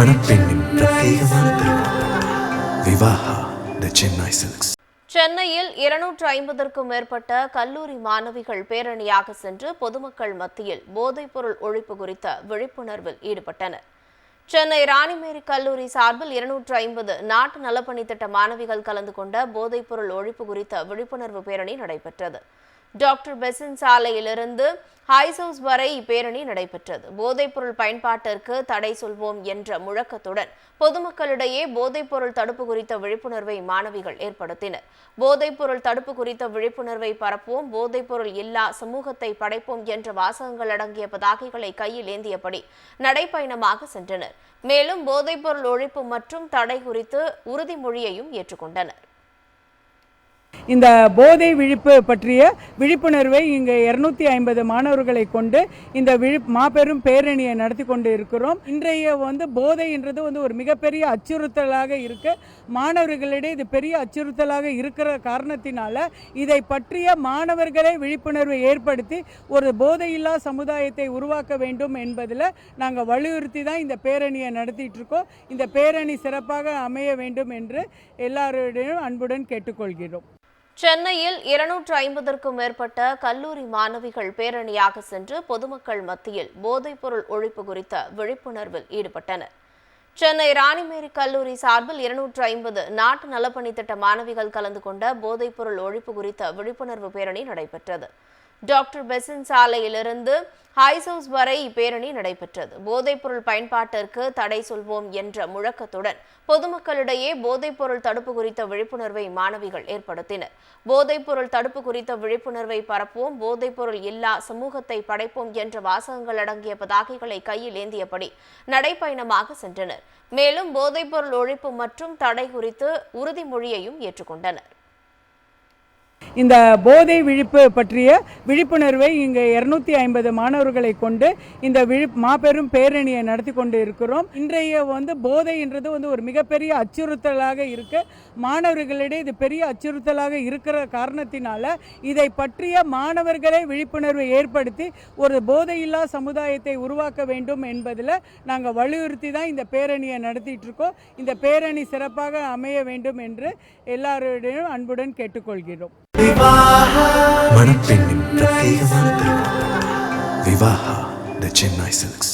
மணப்பெண்ணின் பிரத்யேகமான திருமணம் விவாஹா தி சென்னை சில்க்ஸ். சென்னையில் 250க்கும் மேற்பட்ட கல்லூரி மாணவிகள் பேரணியாக சென்று பொதுமக்கள் மத்தியில் போதைப்பொருள் ஒழிப்பு குறித்த விழிப்புணர்வில் ஈடுபட்டனர். சென்னை ராணிமேரி கல்லூரி சார்பில் 250 நாட்டு நலப்பணி திட்ட மாணவிகள் கலந்து கொண்ட போதைப்பொருள் ஒழிப்பு குறித்த விழிப்புணர்வு பேரணி நடைபெற்றது. டாக்டர் பெசன்ட் சாலையிலிருந்து ஹைசவுஸ் வரை இப்பேரணி நடைபெற்றது. போதைப்பொருள் பயன்பாட்டிற்கு தடை சொல்வோம் என்ற முழக்கத்துடன் பொதுமக்களிடையே போதைப்பொருள் தடுப்பு குறித்த விழிப்புணர்வை மாணவிகள் ஏற்படுத்தினர். போதைப்பொருள் தடுப்பு குறித்த விழிப்புணர்வை பரப்புவோம், போதைப்பொருள் இல்லா சமூகத்தை படைப்போம் என்ற வாசகங்கள் அடங்கிய பதாகைகளை கையில் ஏந்தியபடி நடைப்பயணமாக சென்றனர். மேலும் போதைப்பொருள் ஒழிப்பு மற்றும் தடை குறித்து உறுதிமொழியையும் ஏற்றுக்கொண்டனர். இந்த போதை விழிப்பு பற்றிய விழிப்புணர்வை இங்கே 250 மாணவர்களை கொண்டு இந்த மாபெரும் பேரணியை நடத்தி கொண்டு இருக்கிறோம். இன்றைய போதைன்றது ஒரு மிகப்பெரிய அச்சுறுத்தலாக இருக்கு. மாணவர்களிடையே இது பெரிய அச்சுறுத்தலாக இருக்கிற காரணத்தினால இதை பற்றிய மாணவர்களை விழிப்புணர்வை ஏற்படுத்தி ஒரு போதையில்லா சமுதாயத்தை உருவாக்க வேண்டும் என்பதில் நாங்கள் வலியுறுத்தி தான் இந்த பேரணியை நடத்திட்டு இருக்கோம். இந்த பேரணி சிறப்பாக அமைய வேண்டும் என்று எல்லாருடையும் அன்புடன் கேட்டுக்கொள்கிறோம். சென்னையில் 250க்கும் மேற்பட்ட கல்லூரி மாணவிகள் பேரணியாக சென்று பொதுமக்கள் மத்தியில் போதைப்பொருள் ஒழிப்பு குறித்த விழிப்புணர்வில் ஈடுபட்டனர். சென்னை ராணிமேரி கல்லூரி சார்பில் 250 நாட்டு நலப்பணி திட்ட மாணவிகள் கலந்து கொண்ட போதைப்பொருள் ஒழிப்பு குறித்த விழிப்புணர்வு பேரணி நடைபெற்றது. டாக்டர் பெசன்ட் சாலையிலிருந்து ஹைசவுஸ் வரை இப்பேரணி நடைபெற்றது. போதைப்பொருள் பயன்பாட்டிற்கு தடை சொல்வோம் என்ற முழக்கத்துடன் பொதுமக்களிடையே போதைப்பொருள் தடுப்பு குறித்த விழிப்புணர்வை மாணவிகள் ஏற்படுத்தினர். போதைப்பொருள் தடுப்பு குறித்த விழிப்புணர்வை பரப்புவோம், போதைப்பொருள் இல்லா சமூகத்தை படைப்போம் என்ற வாசகங்கள் அடங்கிய பதாகைகளை கையில் ஏந்தியபடி நடைப்பயணமாக சென்றனர். மேலும் போதைப்பொருள் ஒழிப்பு மற்றும் தடை குறித்து உறுதிமொழியையும் ஏற்றுக்கொண்டனர். இந்த போதை விழிப்பு பற்றிய விழிப்புணர்வை இங்கே 250 மாணவர்களை கொண்டு இந்த மாபெரும் பேரணியை நடத்தி கொண்டு இருக்கிறோம். இன்றைய போதைன்றது ஒரு மிகப்பெரிய அச்சுறுத்தலாக இருக்கு. மாணவர்களிடையே இது பெரிய அச்சுறுத்தலாக இருக்கிற காரணத்தினால இதை பற்றிய மாணவர்களை விழிப்புணர்வை ஏற்படுத்தி ஒரு போதையில்லா சமுதாயத்தை உருவாக்க வேண்டும் என்பதில் நாங்கள் வலியுறுத்தி தான் இந்த பேரணியை நடத்திட்டு இருக்கோம். இந்த பேரணி சிறப்பாக அமைய வேண்டும் என்று எல்லாருடையும் அன்புடன் கேட்டுக்கொள்கிறோம். மணப்பெண்ணின் பிரத்யேகமான திருமணம் விவாஹா தி சென்னை சில்க்ஸ்.